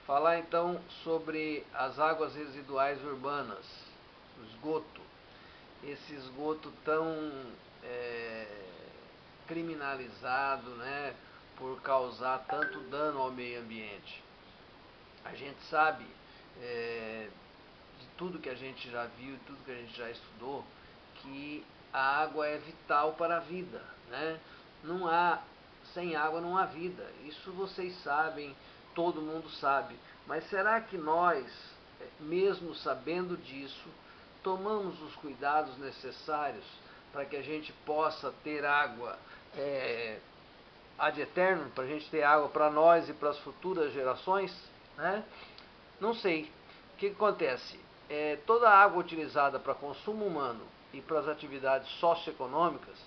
Falar então sobre as águas residuais urbanas, o esgoto. Esse esgoto tão criminalizado, né, por causar tanto dano ao meio ambiente. A gente sabe, de tudo que a gente já viu, tudo que a gente já estudou, que a água é vital para a vida, né? Não há, sem água não há vida. Isso vocês sabem, todo mundo sabe. Mas será que nós, mesmo sabendo disso, tomamos os cuidados necessários para que a gente possa ter água ad eterno, para a gente ter água para nós e para as futuras gerações, né? Não sei. O que acontece? Toda a água utilizada para consumo humano e para as atividades socioeconômicas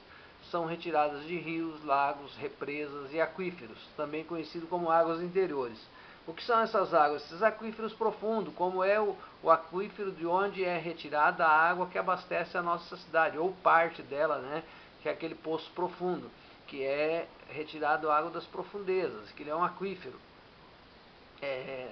são retiradas de rios, lagos, represas e aquíferos, também conhecido como águas interiores. O que são essas águas? Esses aquíferos profundos, como é o aquífero de onde é retirada a água que abastece a nossa cidade, ou parte dela, né? Que é aquele poço profundo, que é retirado a água das profundezas, que ele é um aquífero.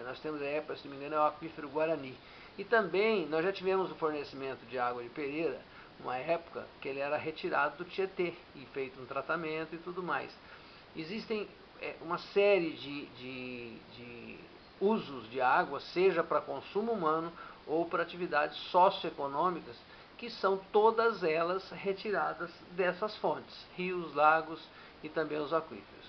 Nós temos aí, se não me engano, é o aquífero Guarani. E também nós já tivemos o fornecimento de água de Pereira, uma época que ele era retirado do Tietê e feito um tratamento e tudo mais. Existem uma série de usos de água, seja para consumo humano ou para atividades socioeconômicas, que são todas elas retiradas dessas fontes, rios, lagos e também os aquíferos.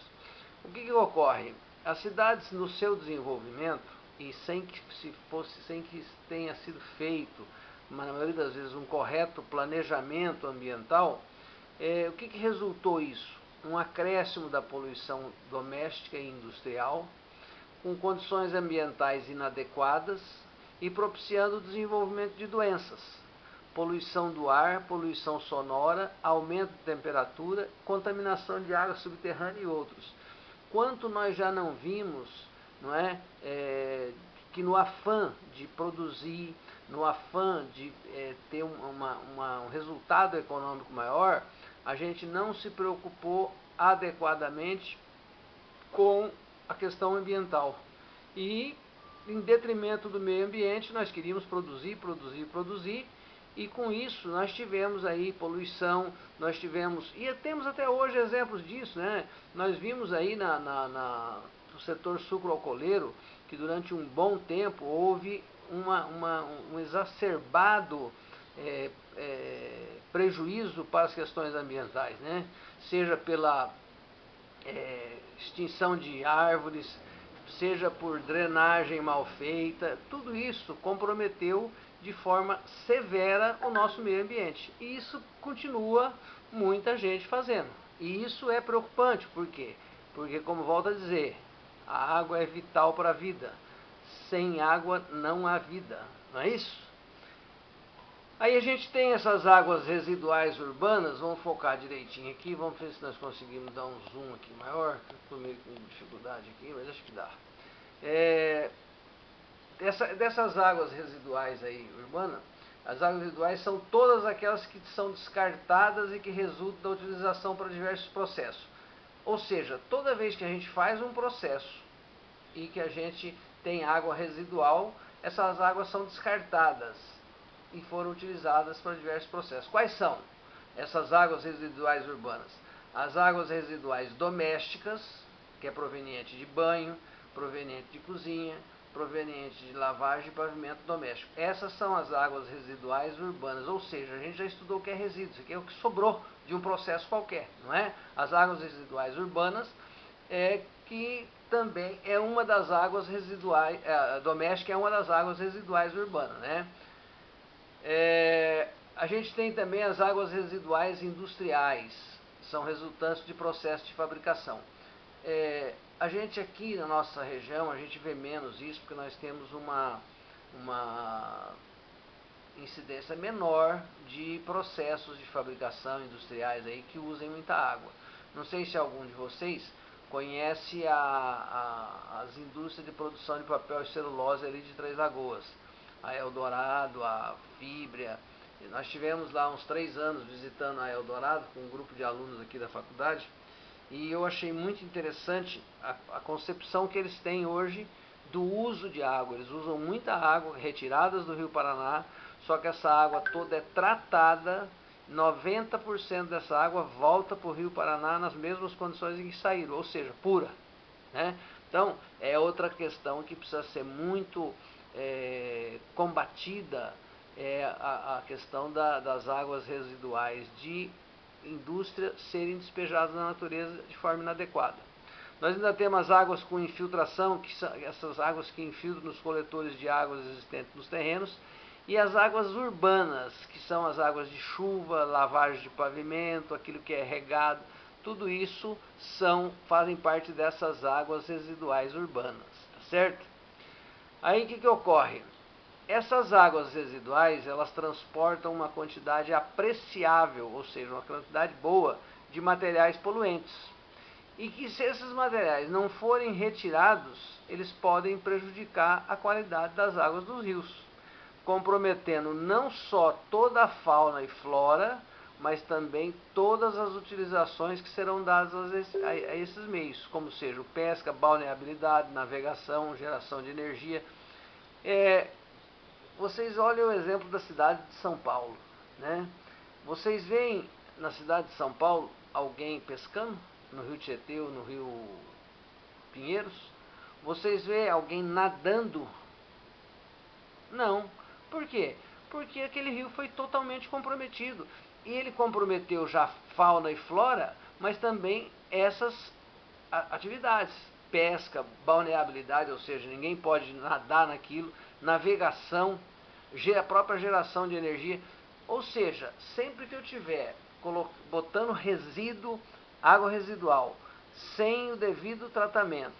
O que ocorre? As cidades, no seu desenvolvimento, e sem que tenha sido feito, na maioria das vezes, um correto planejamento ambiental, o que resultou isso? Um acréscimo da poluição doméstica e industrial, com condições ambientais inadequadas e propiciando o desenvolvimento de doenças. Poluição do ar, poluição sonora, aumento de temperatura, contaminação de água subterrânea e outros. Quanto nós já não vimos, não é, que no afã de produzir, no afã de ter um resultado econômico maior, a gente não se preocupou adequadamente com a questão ambiental. E, em detrimento do meio ambiente, nós queríamos produzir, e com isso nós tivemos aí poluição, nós tivemos, e temos até hoje exemplos disso, né? Nós vimos aí no setor sucroalcooleiro que durante um bom tempo houve um exacerbado prejuízo para as questões ambientais, né? Seja pela extinção de árvores, seja por drenagem mal feita, tudo isso comprometeu de forma severa o nosso meio ambiente. E isso continua muita gente fazendo. E isso é preocupante, por quê? Porque, como volto a dizer, a água é vital para a vida. Sem água não há vida, não é isso? Aí a gente tem essas águas residuais urbanas, vamos focar direitinho aqui, vamos ver se nós conseguimos dar um zoom aqui maior, estou meio com dificuldade aqui, mas acho que dá. Dessas águas residuais aí urbanas, as águas residuais são todas aquelas que são descartadas e que resultam da utilização para diversos processos. Ou seja, toda vez que a gente faz um processo e que a gente tem água residual, essas águas são descartadas e foram utilizadas para diversos processos. Quais são essas águas residuais urbanas? As águas residuais domésticas, que é proveniente de banho, proveniente de cozinha, proveniente de lavagem e pavimento doméstico. Essas são as águas residuais urbanas, ou seja, a gente já estudou o que é resíduo, isso aqui é o que sobrou de um processo qualquer, não é? As águas residuais urbanas, que também é uma das águas residuais, doméstica é uma das águas residuais urbanas, né? A gente tem também as águas residuais industriais, são resultantes de processo de fabricação. A gente aqui na nossa região, a gente vê menos isso, porque nós temos uma incidência menor de processos de fabricação industriais aí que usem muita água. Não sei se algum de vocês conhece as indústrias de produção de papel e celulose ali de Três Lagoas, a Eldorado, a Fibria. Nós tivemos lá uns 3 anos visitando a Eldorado com um grupo de alunos aqui da faculdade, e eu achei muito interessante a concepção que eles têm hoje do uso de água. Eles usam muita água retiradas do Rio Paraná, só que essa água toda é tratada, 90% dessa água volta para o Rio Paraná nas mesmas condições em que saíram, ou seja, pura, né? Então, é outra questão que precisa ser muito combatida, a questão das águas residuais de indústria serem despejadas na natureza de forma inadequada. Nós ainda temos águas com infiltração, que são essas águas que infiltram nos coletores de águas existentes nos terrenos, e as águas urbanas, que são as águas de chuva, lavagem de pavimento, aquilo que é regado, tudo isso fazem parte dessas águas residuais urbanas, tá certo? Aí o que ocorre? Essas águas residuais, elas transportam uma quantidade apreciável, ou seja, uma quantidade boa de materiais poluentes. E que se esses materiais não forem retirados, eles podem prejudicar a qualidade das águas dos rios, comprometendo não só toda a fauna e flora, mas também todas as utilizações que serão dadas a esses meios, como seja pesca, balneabilidade, navegação, geração de energia. Vocês olham o exemplo da cidade de São Paulo, né? Vocês veem na cidade de São Paulo alguém pescando? No Rio Tietê ou no Rio Pinheiros? Vocês veem alguém nadando? Não. Por quê? Porque aquele rio foi totalmente comprometido. E ele comprometeu já fauna e flora, mas também essas atividades. Pesca, balneabilidade, ou seja, ninguém pode nadar naquilo, navegação, a própria geração de energia. Ou seja, sempre que eu tiver botando resíduo, água residual, sem o devido tratamento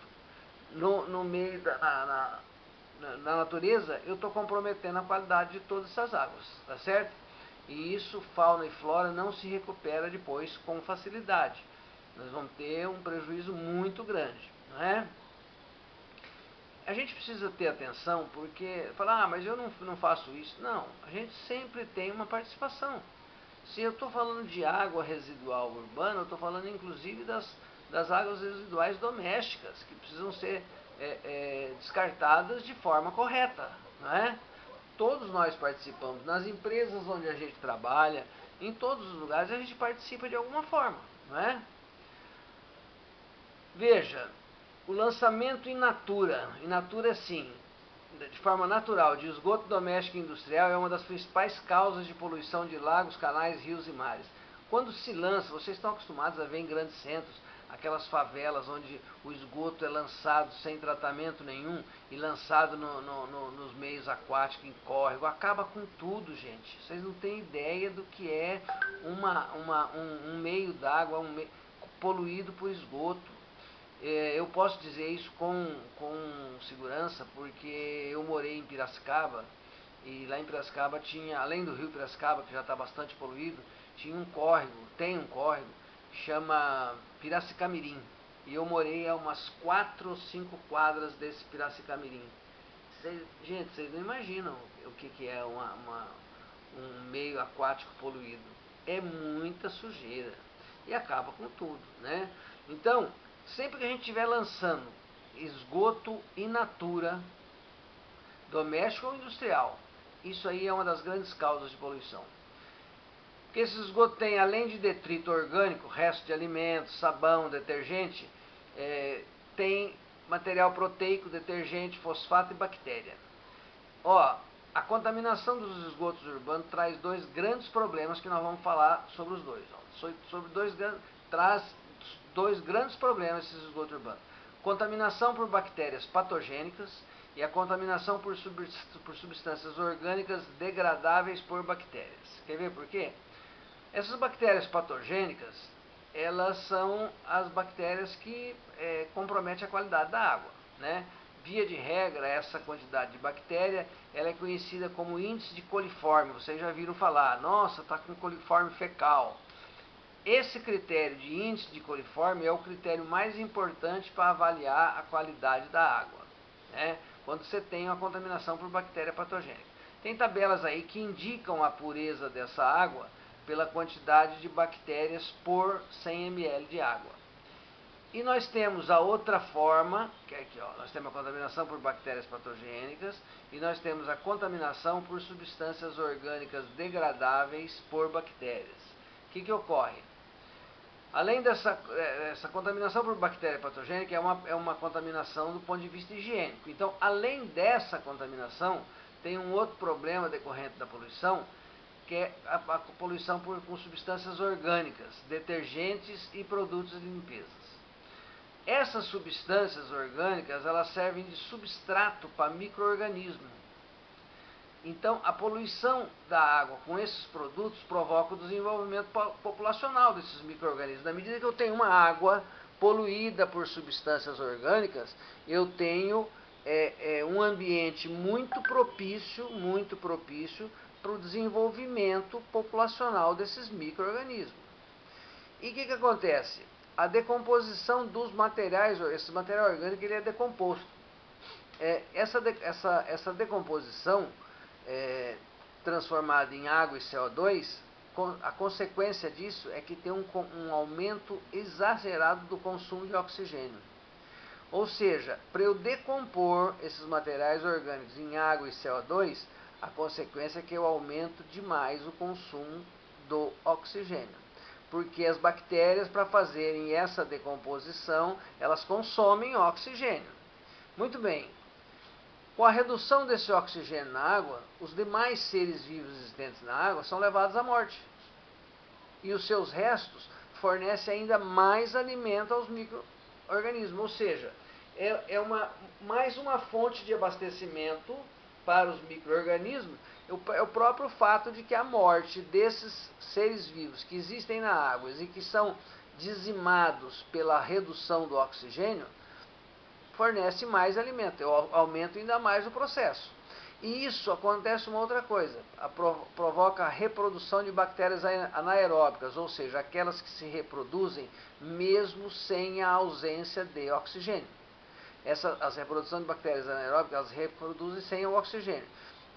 no meio na natureza, eu estou comprometendo a qualidade de todas essas águas, tá certo? E isso, fauna e flora, não se recupera depois com facilidade. Nós vamos ter um prejuízo muito grande, não é? A gente precisa ter atenção, porque falar, mas eu não faço isso. Não, a gente sempre tem uma participação. Se eu estou falando de água residual urbana, eu estou falando inclusive das águas residuais domésticas, que precisam ser descartadas de forma correta, não é? Todos nós participamos, nas empresas onde a gente trabalha, em todos os lugares a gente participa de alguma forma, não é? Veja, o lançamento in natura sim, de forma natural, de esgoto doméstico e industrial é uma das principais causas de poluição de lagos, canais, rios e mares. Quando se lança, vocês estão acostumados a ver em grandes centros, aquelas favelas onde o esgoto é lançado sem tratamento nenhum e lançado nos meios aquáticos, em córrego, acaba com tudo, gente. Vocês não têm ideia do que é um meio d'água poluído por esgoto. Eu posso dizer isso com segurança, porque eu morei em Piracicaba, e lá em Piracicaba tinha, além do rio Piracicaba, que já está bastante poluído, tem um córrego, que chama Piracicamirim. E eu morei a umas 4 ou 5 quadras desse Piracicamirim. Gente, vocês não imaginam o que é um meio aquático poluído. É muita sujeira. E acaba com tudo, né? Então, sempre que a gente estiver lançando esgoto in natura, doméstico ou industrial, isso aí é uma das grandes causas de poluição. Porque esse esgoto tem, além de detrito orgânico, resto de alimentos, sabão, detergente, tem material proteico, detergente, fosfato e bactéria. A contaminação dos esgotos urbanos traz dois grandes problemas que nós vamos falar sobre os dois. Traz dois grandes problemas esses esgotos urbanos. Contaminação por bactérias patogênicas e a contaminação por substâncias orgânicas degradáveis por bactérias. Quer ver por quê? Essas bactérias patogênicas, elas são as bactérias que comprometem a qualidade da água, né? Via de regra, essa quantidade de bactéria, ela é conhecida como índice de coliforme. Vocês já viram falar, nossa, está com coliforme fecal. Esse critério de índice de coliforme é o critério mais importante para avaliar a qualidade da água, né? Quando você tem uma contaminação por bactéria patogênica. Tem tabelas aí que indicam a pureza dessa água pela quantidade de bactérias por 100 ml de água. E nós temos a outra forma, que é aqui, ó, nós temos a contaminação por bactérias patogênicas e nós temos a contaminação por substâncias orgânicas degradáveis por bactérias. O que ocorre? Além dessa essa contaminação por bactéria patogênica, é uma contaminação do ponto de vista higiênico. Então, além dessa contaminação, tem um outro problema decorrente da poluição, que é a poluição com substâncias orgânicas, detergentes e produtos de limpeza. Essas substâncias orgânicas, elas servem de substrato para micro-organismos. Então, a poluição da água com esses produtos provoca o desenvolvimento populacional desses micro-organismos. Na medida que eu tenho uma água poluída por substâncias orgânicas, eu tenho um ambiente muito propício para o desenvolvimento populacional desses micro-organismos. E o que acontece? A decomposição dos materiais, esse material orgânico ele é decomposto. Essa decomposição transformada em água e CO2, a consequência disso é que tem um aumento exagerado do consumo de oxigênio. Ou seja, para eu decompor esses materiais orgânicos em água e CO2, a consequência é que eu aumento demais o consumo do oxigênio. Porque as bactérias, para fazerem essa decomposição, elas consomem oxigênio. Muito bem. Com a redução desse oxigênio na água, os demais seres vivos existentes na água são levados à morte. E os seus restos fornecem ainda mais alimento aos micro-organismos. Ou seja, mais uma fonte de abastecimento para os micro-organismos. É o próprio fato de que a morte desses seres vivos que existem na água e que são dizimados pela redução do oxigênio, fornece mais alimento, eu aumento ainda mais o processo. E isso acontece uma outra coisa, provoca a reprodução de bactérias anaeróbicas, ou seja, aquelas que se reproduzem mesmo sem a ausência de oxigênio. As reproduções de bactérias anaeróbicas, elas reproduzem sem o oxigênio.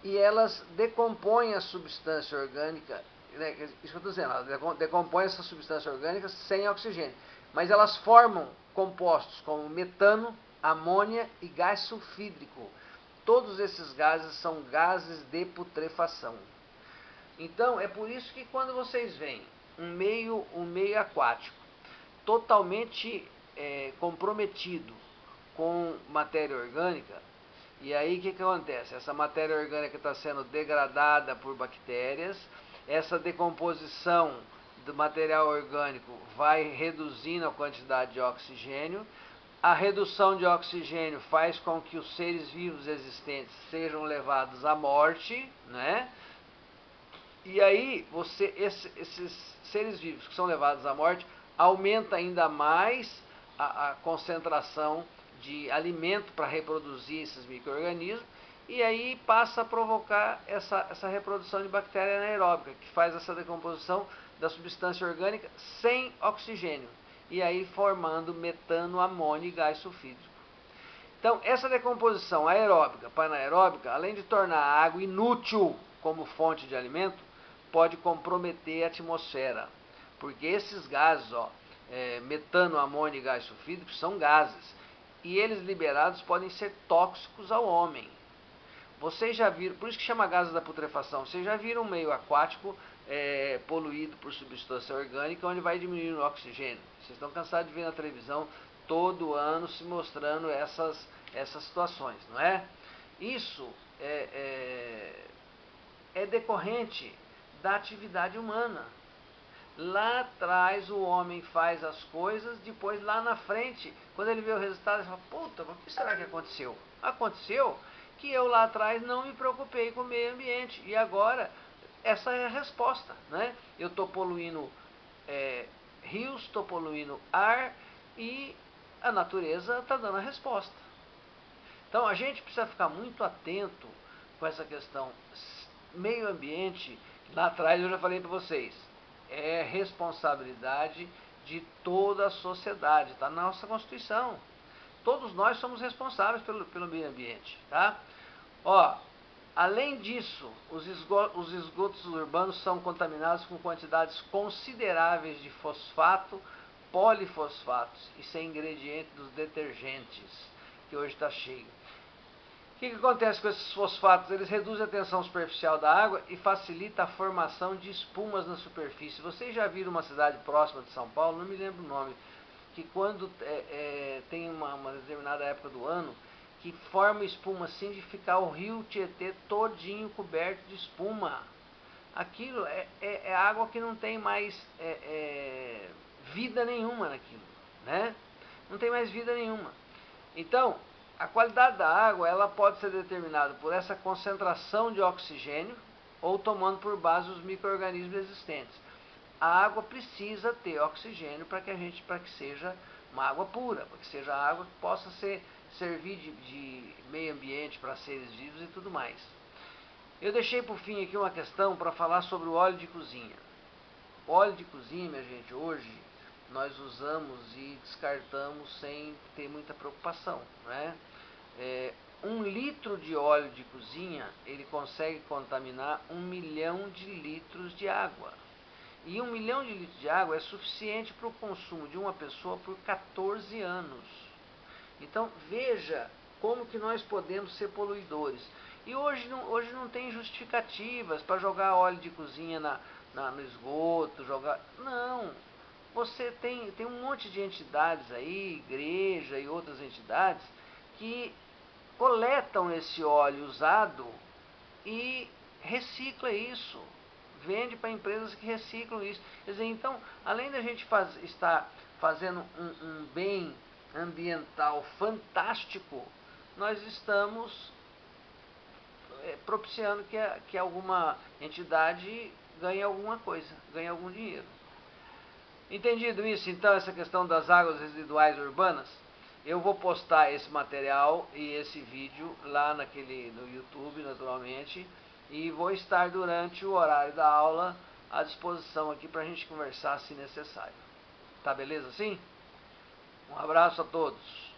E elas decompõem a substância orgânica, né, isso que eu estou dizendo, elas decompõem essa substância orgânica sem oxigênio. Mas elas formam compostos como metano, amônia e gás sulfídrico. Todos esses gases são gases de putrefação. Então, é por isso que quando vocês veem um meio aquático totalmente comprometido com matéria orgânica, e aí o que acontece? Essa matéria orgânica está sendo degradada por bactérias, essa decomposição do material orgânico vai reduzindo a quantidade de oxigênio, a redução de oxigênio faz com que os seres vivos existentes sejam levados à morte, né? E aí, esses seres vivos que são levados à morte, aumenta ainda mais a concentração de alimento para reproduzir esses micro-organismos, e aí passa a provocar essa reprodução de bactéria anaeróbica, que faz essa decomposição da substância orgânica sem oxigênio, e aí formando metano, amônia e gás sulfídrico. Então, essa decomposição aeróbica para anaeróbica, além de tornar a água inútil como fonte de alimento, pode comprometer a atmosfera, porque esses gases, metano, amônia e gás sulfídrico, são gases, e eles liberados podem ser tóxicos ao homem. Vocês já viram, por isso que chama gases da putrefação, vocês já viram um meio aquático poluído por substância orgânica, onde vai diminuindo o oxigênio. Vocês estão cansados de ver na televisão todo ano se mostrando essas situações, não é? Isso é decorrente da atividade humana. Lá atrás o homem faz as coisas, depois lá na frente, quando ele vê o resultado, ele fala, puta, mas o que será que aconteceu? Aconteceu que eu lá atrás não me preocupei com o meio ambiente, e agora essa é a resposta, né? Eu estou poluindo rios, estou poluindo ar, e a natureza está dando a resposta. Então a gente precisa ficar muito atento com essa questão. Meio ambiente, lá atrás eu já falei para vocês, é responsabilidade de toda a sociedade, está na nossa Constituição. Todos nós somos responsáveis pelo meio ambiente, tá? Além disso, os esgotos urbanos são contaminados com quantidades consideráveis de fosfato, polifosfatos. Isso é ingrediente dos detergentes, que hoje está cheio. O que acontece com esses fosfatos? Eles reduzem a tensão superficial da água e facilitam a formação de espumas na superfície. Vocês já viram uma cidade próxima de São Paulo, não me lembro o nome, que quando tem uma determinada época do ano, que forma espuma assim de ficar o rio Tietê todinho coberto de espuma. Aquilo é água que não tem mais vida nenhuma naquilo, né? Não tem mais vida nenhuma. Então, a qualidade da água ela pode ser determinada por essa concentração de oxigênio ou tomando por base os micro-organismos existentes. A água precisa ter oxigênio para que seja uma água pura, para que seja água que possa servir de meio ambiente para seres vivos e tudo mais. Eu deixei por fim aqui uma questão para falar sobre o óleo de cozinha. O óleo de cozinha, minha gente, hoje nós usamos e descartamos sem ter muita preocupação, né? 1 litro de óleo de cozinha, ele consegue contaminar 1 milhão de litros de água. E 1 milhão de litros de água é suficiente para o consumo de uma pessoa por 14 anos. Então, veja como que nós podemos ser poluidores. E hoje não tem justificativas para jogar óleo de cozinha no esgoto, Não. Você tem um monte de entidades aí, igreja e outras entidades, que coletam esse óleo usado e recicla isso. Vende para empresas que reciclam isso. Quer dizer, então, além da gente estar fazendo um bem ambiental fantástico, nós estamos propiciando que alguma entidade ganhe alguma coisa, ganhe algum dinheiro. Entendido isso, então, essa questão das águas residuais urbanas, eu vou postar esse material e esse vídeo lá no YouTube, naturalmente, e vou estar durante o horário da aula à disposição aqui para a gente conversar se necessário. Tá beleza assim? Um abraço a todos.